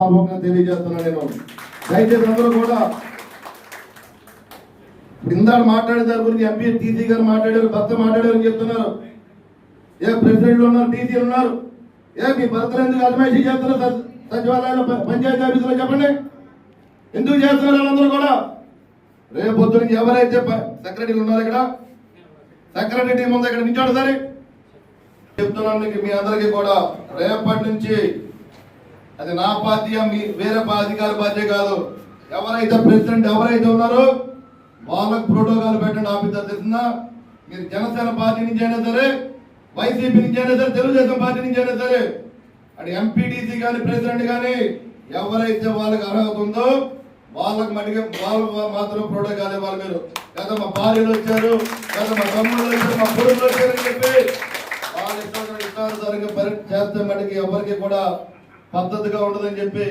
తెలియజేస్తున్నా నేను. దయచేసి అందరూ కూడా ఇందాక మాట్లాడే దాని గురించి ఎంపీ టీసీ గారు మాట్లాడారు, భర్త మాట్లాడారు అని చెప్తున్నారు. ఏ ప్రెసిడెంట్లు ఉన్నారు, టీసీలు ఉన్నారు, ఏ మీ భర్తలు ఎందుకు అజమాయిషీ చేస్తున్నారు సచివాలయాల్లో పంచాయతీ ఆఫీసులో చెప్పండి, ఎందుకు చేస్తున్నారు వాళ్ళందరూ కూడా? రేపు పొద్దు నుంచి ఎవరైతే సెక్రటరీలు ఉన్నారు ఇక్కడ, సెక్రటరీ టీం ఉంది ఇక్కడ నించోండి సరే చెప్తున్నాను మీ అందరికీ కూడా. రేపటి నుంచి అది నా పార్టీ మీ వేరే అధికార పార్టీ కాదు, ఎవరైతే ప్రెసిడెంట్ ఎవరైతే ఉన్నారో వాళ్ళకు ప్రోటోకాల్ పెట్టండి. ఆఫీసర్ తెలిసిందా? మీరు జనసేన పార్టీ నుంచి అయినా సరే, వైసీపీ నుంచి అయినా సరే, తెలుగుదేశం పార్టీ నుంచి అయినా సరే, అది ఎంపీటీసీ కానీ ప్రెసిడెంట్ కానీ ఎవరైతే వాళ్ళకి అర్హత ఉందో వాళ్ళకి మటుగా వాళ్ళు మాత్రం ప్రోటోకాల్ ఇవ్వాలి. మీరు లేదా మా భార్యలు వచ్చారు, లేదా మా తమ్ముళ్ళు వచ్చారు, మా కొడుకులు వచ్చారని చెప్పి వాళ్ళు ఇష్టానుసారంగా చేస్తే మటుకి ఎవరికి కూడా పద్ధతిగా ఉండదని చెప్పి